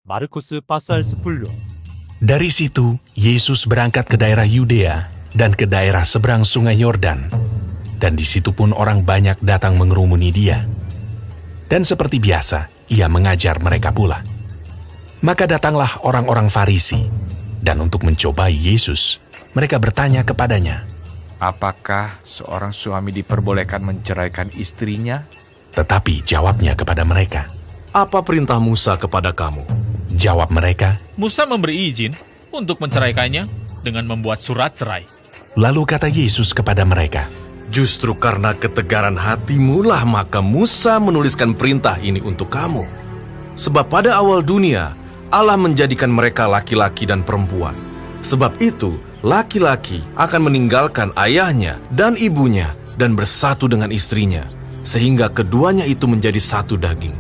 마르코스 pasal 10. Dari situ, Yesus berangkat ke daerah Yudea dan ke daerah seberang sungai Yordan. Dan di situ pun orang banyak datang mengerumuni dia. Dan seperti biasa, ia mengajar mereka pula. Maka datanglah orang-orang Farisi, dan untuk mencobai Yesus, mereka bertanya kepadanya, apakah seorang suami diperbolehkan menceraikan istrinya? tetapi jawabnya kepada mereka. Apa perintah Musa kepada kamu? Jawab mereka, Musa memberi izin untuk menceraikannya dengan membuat surat cerai. lalu kata Yesus kepada mereka, Justru karena ketegaran hatimu lah maka Musa menuliskan perintah ini untuk kamu. Sebab pada awal dunia, Allah menjadikan mereka laki-laki dan perempuan. Sebab itu, laki-laki akan meninggalkan ayahnya dan ibunya dan bersatu dengan istrinya, sehingga keduanya itu menjadi satu daging.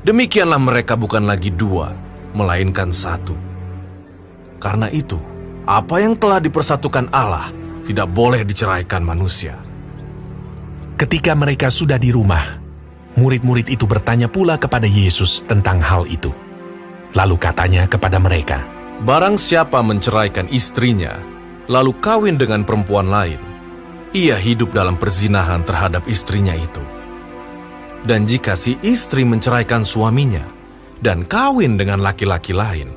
Demikianlah mereka bukan lagi dua, melainkan satu. Karena itu, apa yang telah dipersatukan Allah tidak boleh diceraikan manusia. ketika mereka sudah di rumah, murid-murid itu bertanya pula kepada Yesus tentang hal itu. Lalu katanya kepada mereka, Barang siapa menceraikan istrinya, lalu kawin dengan perempuan lain, ia hidup dalam perzinahan terhadap istrinya itu. Dan jika si istri menceraikan suaminya dan kawin dengan laki-laki lain,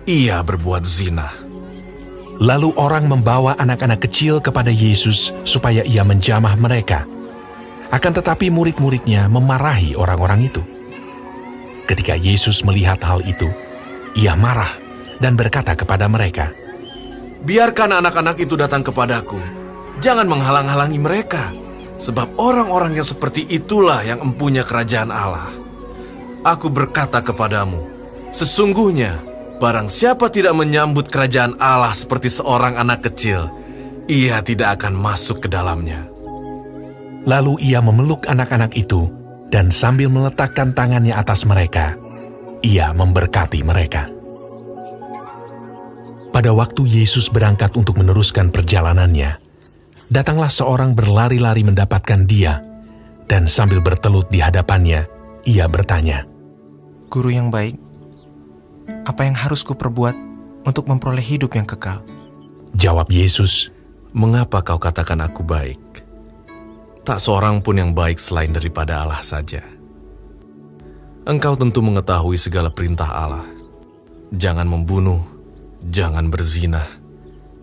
ia berbuat zina. lalu orang membawa anak-anak kecil kepada Yesus supaya ia menjamah mereka. Akan tetapi murid-muridnya memarahi orang-orang itu. Ketika Yesus melihat hal itu, ia marah dan berkata kepada mereka, Biarkan anak-anak itu datang kepadaku. Jangan menghalang-halangi mereka, sebab orang-orang yang seperti itulah yang empunya kerajaan Allah. Aku berkata kepadamu, sesungguhnya barang siapa tidak menyambut kerajaan Allah seperti seorang anak kecil, ia tidak akan masuk ke dalamnya. Lalu ia memeluk anak-anak itu, dan sambil meletakkan tangannya atas mereka, ia memberkati mereka. Pada waktu Yesus berangkat untuk meneruskan perjalanannya, datanglah seorang berlari-lari mendapatkan dia, dan sambil bertelut di hadapannya, ia bertanya, Guru yang baik, apa yang harus kuperbuat untuk memperoleh hidup yang kekal? Jawab Yesus, Mengapa kau katakan aku baik? Tak seorang pun yang baik selain daripada Allah saja. Engkau tentu mengetahui segala perintah Allah. Jangan membunuh, jangan berzina,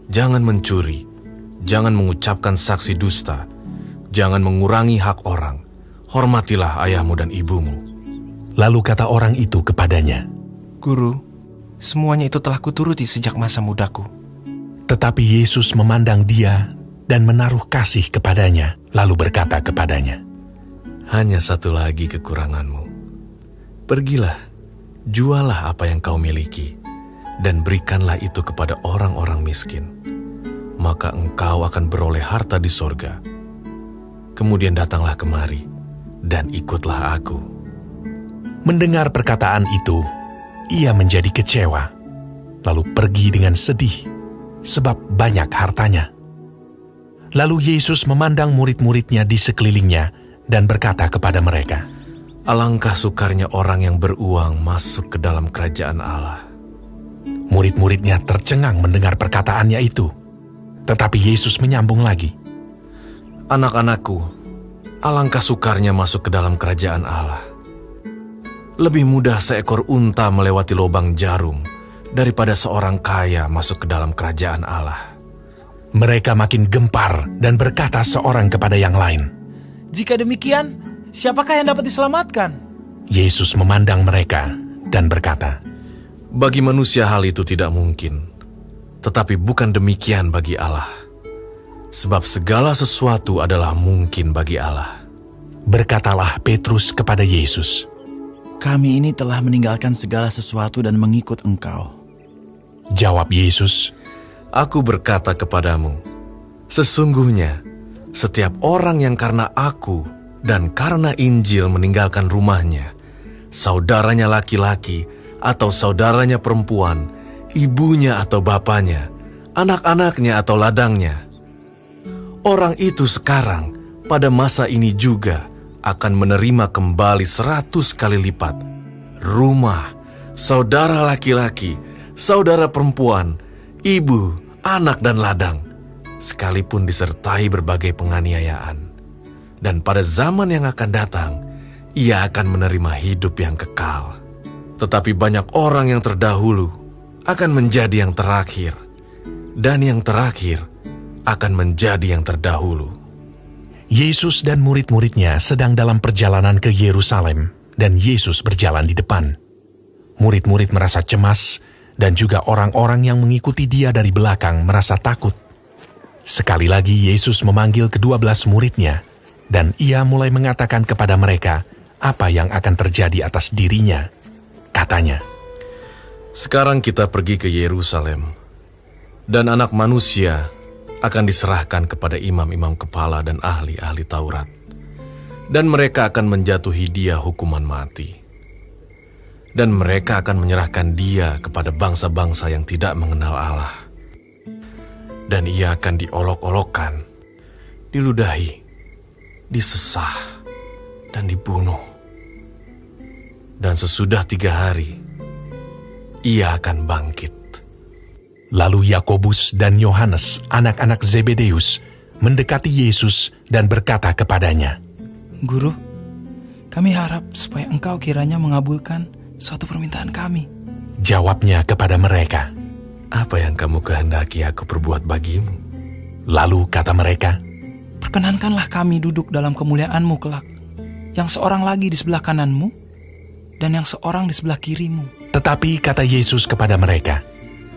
jangan mencuri, jangan mengucapkan saksi dusta, jangan mengurangi hak orang, hormatilah ayahmu dan ibumu. Lalu kata orang itu kepadanya, Guru, semuanya itu telah kuturuti sejak masa mudaku. tetapi Yesus memandang dia dan menaruh kasih kepadanya, lalu berkata kepadanya, Hanya satu lagi kekuranganmu. Pergilah, jualah apa yang kau miliki, dan berikanlah itu kepada orang-orang miskin. Maka engkau akan beroleh harta di sorga. Kemudian datanglah kemari, dan ikutlah aku. Mendengar perkataan itu, ia menjadi kecewa, lalu pergi dengan sedih, sebab banyak hartanya. Lalu Yesus memandang murid-muridnya di sekelilingnya dan berkata kepada mereka, Alangkah sukarnya orang yang beruang masuk ke dalam kerajaan Allah. Murid-muridnya tercengang mendengar perkataannya itu. Tetapi Yesus menyambung lagi, Anak-anakku, alangkah sukarnya masuk ke dalam kerajaan Allah. Lebih mudah seekor unta melewati lubang jarum daripada seorang kaya masuk ke dalam kerajaan Allah. Mereka makin gempar dan berkata seorang kepada yang lain. Jika demikian, siapakah yang dapat diselamatkan? Yesus memandang mereka dan berkata, Bagi manusia hal itu tidak mungkin, tetapi bukan demikian bagi Allah. Sebab segala sesuatu adalah mungkin bagi Allah. Berkatalah Petrus kepada Yesus, Kami ini telah meninggalkan segala sesuatu dan mengikut Engkau. Jawab Yesus, Aku berkata kepadamu, sesungguhnya setiap orang yang karena aku dan karena Injil meninggalkan rumahnya, saudaranya laki-laki atau saudaranya perempuan, ibunya atau bapaknya, anak-anaknya atau ladangnya, orang itu sekarang pada masa ini juga akan menerima kembali 100 kali lipat rumah, saudara laki-laki, saudara perempuan, ibu, anak dan ladang, sekalipun disertai berbagai penganiayaan. Dan pada zaman yang akan datang, ia akan menerima hidup yang kekal. Tetapi banyak orang yang terdahulu akan menjadi yang terakhir, dan yang terakhir akan menjadi yang terdahulu. Yesus dan murid-muridnya sedang dalam perjalanan ke Yerusalem, dan Yesus berjalan di depan. Murid-murid merasa cemas, dan juga orang-orang yang mengikuti dia dari belakang merasa takut. Sekali lagi Yesus memanggil ke-12 muridnya, dan ia mulai mengatakan kepada mereka apa yang akan terjadi atas dirinya. Katanya, Sekarang kita pergi ke Yerusalem, dan anak manusia akan diserahkan kepada imam-imam kepala dan ahli-ahli Taurat, dan mereka akan menjatuhi dia hukuman mati. Dan mereka akan menyerahkan dia kepada bangsa-bangsa yang tidak mengenal Allah. Dan ia akan diolok-olokkan, diludahi, disesah, dan dibunuh. Dan sesudah 3 hari, ia akan bangkit. lalu Yakobus dan Yohanes, anak-anak Zebedeus, mendekati Yesus dan berkata kepadanya, Guru, kami harap supaya engkau kiranya mengabulkan suatu permintaan kami. Jawabnya kepada mereka, Apa yang kamu kehendaki aku perbuat bagimu? lalu kata mereka, Perkenankanlah kami duduk dalam kemuliaan-Mu kelak, yang seorang lagi di sebelah kananmu, dan yang seorang di sebelah kirimu. Tetapi kata Yesus kepada mereka,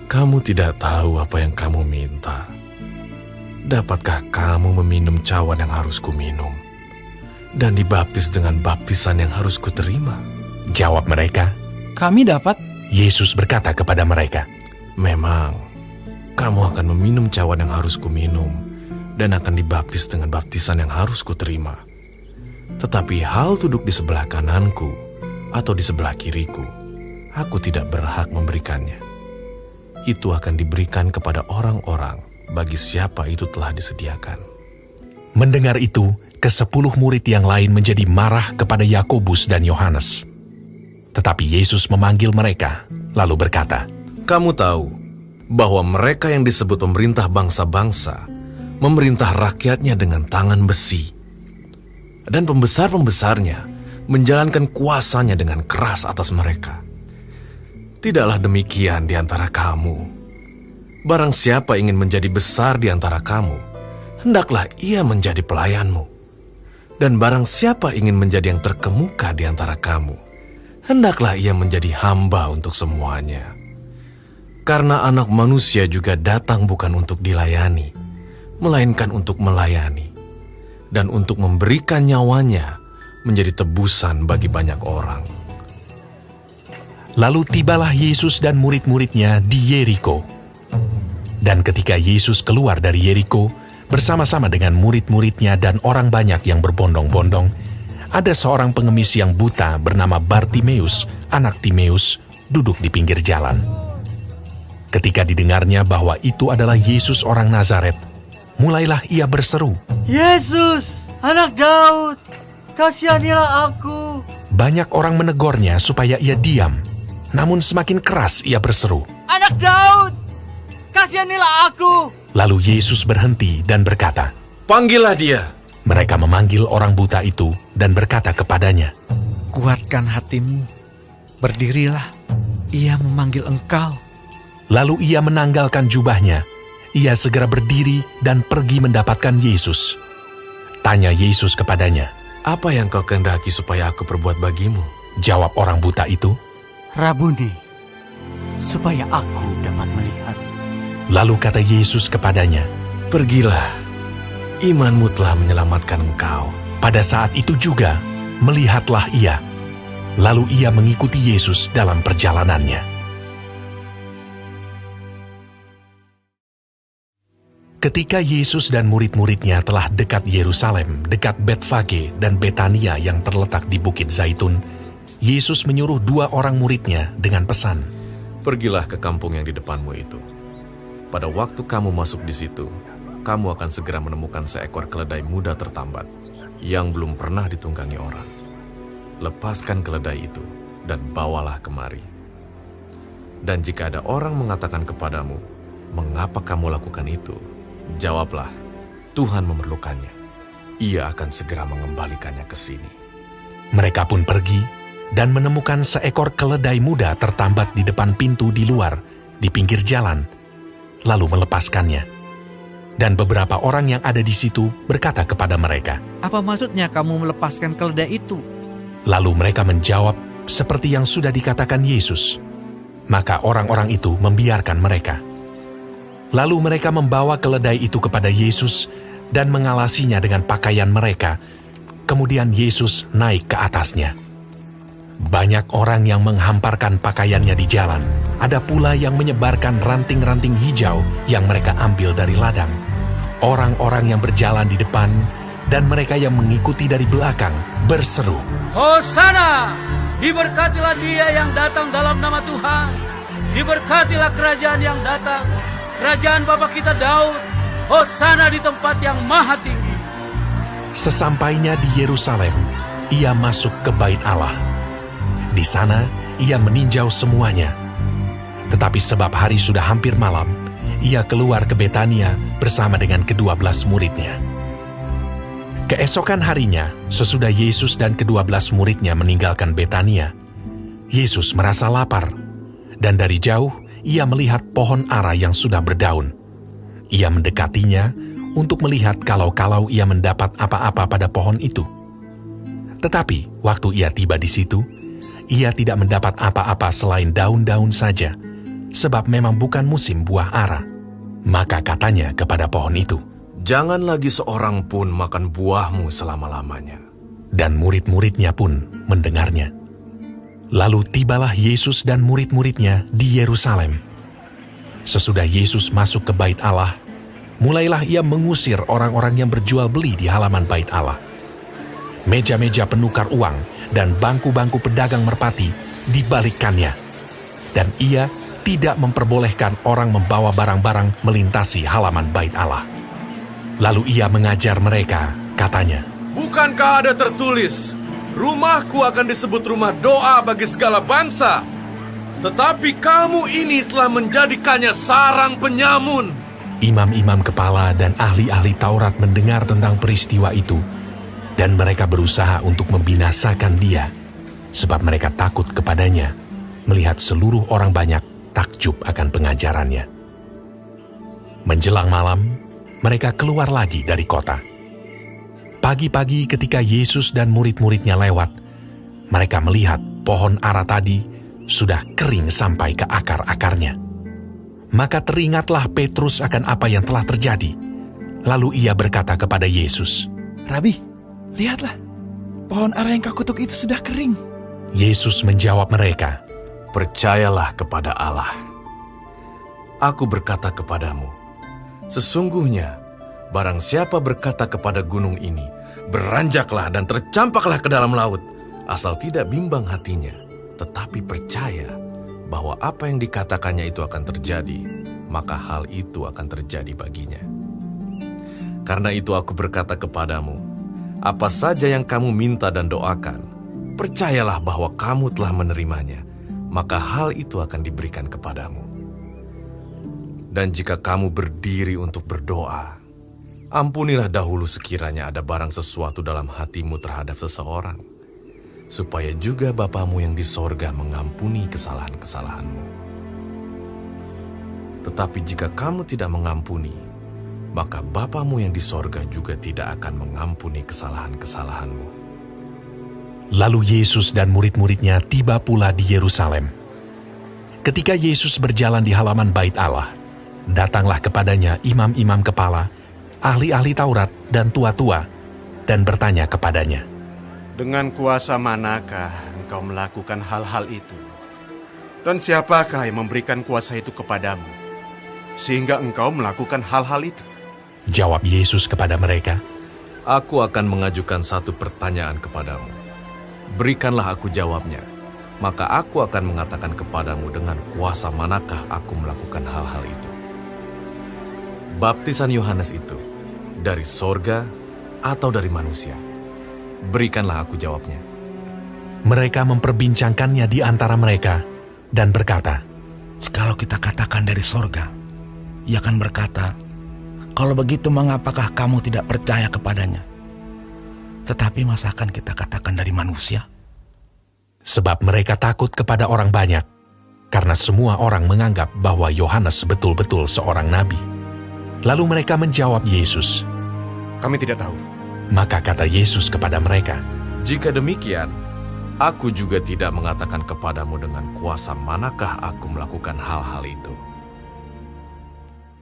Kamu tidak tahu apa yang kamu minta. Dapatkah kamu meminum cawan yang harus kuminum, dan dibaptis dengan baptisan yang harus kuterima? Jawab mereka. Kami dapat. Yesus berkata kepada mereka, Memang, kamu akan meminum cawan yang harus kuminum, dan akan dibaptis dengan baptisan yang harus kuterima. Tetapi hal duduk di sebelah kananku atau di sebelah kiriku, aku tidak berhak memberikannya. Itu akan diberikan kepada orang-orang bagi siapa itu telah disediakan. Mendengar itu, ke-10 murid yang lain menjadi marah kepada Yakobus dan Yohanes. Tetapi Yesus memanggil mereka, lalu berkata, Kamu tahu bahwa mereka yang disebut pemerintah bangsa-bangsa memerintah rakyatnya dengan tangan besi, dan pembesar-pembesarnya menjalankan kuasanya dengan keras atas mereka. Tidaklah demikian di antara kamu. Barang siapa ingin menjadi besar di antara kamu, hendaklah ia menjadi pelayanmu. Dan barang siapa ingin menjadi yang terkemuka di antara kamu, hendaklah ia menjadi hamba untuk semuanya. Karena Anak Manusia juga datang bukan untuk dilayani, melainkan untuk melayani, dan untuk memberikan nyawanya menjadi tebusan bagi banyak orang. Lalu tibalah Yesus dan murid-muridnya di Yeriko. Dan ketika Yesus keluar dari Yeriko, bersama-sama dengan murid-muridnya dan orang banyak yang berbondong-bondong, ada seorang pengemis yang buta bernama Bartimeus, anak Timeus, duduk di pinggir jalan. Ketika didengarnya bahwa itu adalah Yesus orang Nazaret, mulailah ia berseru, Yesus, anak Daud, kasihanilah aku. Banyak orang menegurnya supaya ia diam, namun semakin keras ia berseru, Anak Daud, kasihanilah aku. Lalu Yesus berhenti dan berkata, Panggillah dia. Mereka memanggil orang buta itu dan berkata kepadanya, Kuatkan hatimu, berdirilah, ia memanggil engkau. Lalu ia menanggalkan jubahnya, ia segera berdiri dan pergi mendapatkan Yesus. Tanya Yesus kepadanya, Apa yang kau kehendaki supaya aku perbuat bagimu? Jawab orang buta itu, Rabuni, supaya aku dapat melihat. Lalu kata Yesus kepadanya, Pergilah, imanmu telah menyelamatkan engkau. Pada saat itu juga, melihatlah ia. Lalu ia mengikuti Yesus dalam perjalanannya. Ketika Yesus dan murid-muridnya telah dekat Yerusalem, dekat Betfage dan Betania yang terletak di Bukit Zaitun, Yesus menyuruh 2 orang muridnya dengan pesan, Pergilah ke kampung yang di depanmu itu. Pada waktu kamu masuk di situ, kamu akan segera menemukan seekor keledai muda tertambat yang belum pernah ditunggangi orang. Lepaskan keledai itu dan bawalah kemari. Dan jika ada orang mengatakan kepadamu, mengapa kamu lakukan itu? Jawablah, Tuhan memerlukannya. Ia akan segera mengembalikannya ke sini. Mereka pun pergi dan menemukan seekor keledai muda tertambat di depan pintu di luar, di pinggir jalan, lalu melepaskannya. Dan beberapa orang yang ada di situ berkata kepada mereka, Apa maksudnya kamu melepaskan keledai itu? Lalu mereka menjawab seperti yang sudah dikatakan Yesus. Maka orang-orang itu membiarkan mereka. Lalu mereka membawa keledai itu kepada Yesus dan mengalasinya dengan pakaian mereka. Kemudian Yesus naik ke atasnya. Banyak orang yang menghamparkan pakaiannya di jalan. Ada pula yang menyebarkan ranting-ranting hijau yang mereka ambil dari ladang. Orang-orang yang berjalan di depan dan mereka yang mengikuti dari belakang berseru, Hosana! Diberkatilah dia yang datang dalam nama Tuhan. Diberkatilah kerajaan yang datang. Kerajaan Bapa kita Daud. Hosana di tempat yang maha tinggi. Sesampainya di Yerusalem, ia masuk ke Bait Allah. Di sana, ia meninjau semuanya. Tetapi sebab hari sudah hampir malam, ia keluar ke Betania bersama dengan ke-12 muridnya. Keesokan harinya, sesudah Yesus dan ke-12 muridnya meninggalkan Betania, Yesus merasa lapar, dan dari jauh ia melihat pohon ara yang sudah berdaun. Ia mendekatinya untuk melihat kalau-kalau ia mendapat apa-apa pada pohon itu. Tetapi waktu ia tiba di situ, ia tidak mendapat apa-apa selain daun-daun saja, sebab memang bukan musim buah ara. Maka katanya kepada pohon itu, Jangan lagi seorang pun makan buahmu selama-lamanya. Dan murid-muridnya pun mendengarnya. Lalu tibalah Yesus dan murid-muridnya di Yerusalem. Sesudah Yesus masuk ke Bait Allah, mulailah ia mengusir orang-orang yang berjual beli di halaman Bait Allah. Meja-meja penukar uang dan bangku-bangku pedagang merpati dibalikkannya. Dan ia tidak memperbolehkan orang membawa barang-barang melintasi halaman Bait Allah. Lalu ia mengajar mereka, katanya, Bukankah ada tertulis, rumahku akan disebut rumah doa bagi segala bangsa? Tetapi kamu ini telah menjadikannya sarang penyamun. Imam-imam kepala dan ahli-ahli Taurat mendengar tentang peristiwa itu, dan mereka berusaha untuk membinasakan dia, sebab mereka takut kepadanya, melihat seluruh orang banyak takjub akan pengajarannya. Menjelang malam, mereka keluar lagi dari kota. Pagi-pagi ketika Yesus dan murid-muridnya lewat, mereka melihat pohon ara tadi sudah kering sampai ke akar-akarnya. Maka teringatlah Petrus akan apa yang telah terjadi. Lalu ia berkata kepada Yesus, Rabi, lihatlah, pohon ara yang kau kutuk itu sudah kering. Yesus menjawab mereka, Percayalah kepada Allah. Aku berkata kepadamu, sesungguhnya, barang siapa berkata kepada gunung ini, beranjaklah dan tercampaklah ke dalam laut, asal tidak bimbang hatinya, tetapi percaya bahwa apa yang dikatakannya itu akan terjadi, maka hal itu akan terjadi baginya. Karena itu aku berkata kepadamu, apa saja yang kamu minta dan doakan, percayalah bahwa kamu telah menerimanya, maka hal itu akan diberikan kepadamu. Dan jika kamu berdiri untuk berdoa, ampunilah dahulu sekiranya ada barang sesuatu dalam hatimu terhadap seseorang, supaya juga Bapamu yang di sorga mengampuni kesalahan-kesalahanmu. Tetapi jika kamu tidak mengampuni, maka Bapamu yang di sorga juga tidak akan mengampuni kesalahan-kesalahanmu. Lalu Yesus dan murid-muridnya tiba pula di Yerusalem. Ketika Yesus berjalan di halaman Bait Allah, datanglah kepadanya imam-imam kepala, ahli-ahli Taurat dan tua-tua, dan bertanya kepadanya, Dengan kuasa manakah engkau melakukan hal-hal itu? Dan siapakah yang memberikan kuasa itu kepadamu, sehingga engkau melakukan hal-hal itu? Jawab Yesus kepada mereka, Aku akan mengajukan satu pertanyaan kepadamu. Berikanlah aku jawabnya, maka aku akan mengatakan kepadamu dengan kuasa manakah aku melakukan hal-hal itu. Baptisan Yohanes itu dari sorga atau dari manusia? Berikanlah aku jawabnya. Mereka memperbincangkannya di antara mereka dan berkata, Jikalau kita katakan dari sorga, ia akan berkata, kalau begitu mengapakah kamu tidak percaya kepadanya? Tetapi masakan kita katakan dari manusia? Sebab mereka takut kepada orang banyak, karena semua orang menganggap bahwa Yohanes betul-betul seorang nabi. Lalu mereka menjawab Yesus, "Kami tidak tahu." Maka kata Yesus kepada mereka, "Jika demikian, aku juga tidak mengatakan kepadamu dengan kuasa manakah aku melakukan hal-hal itu.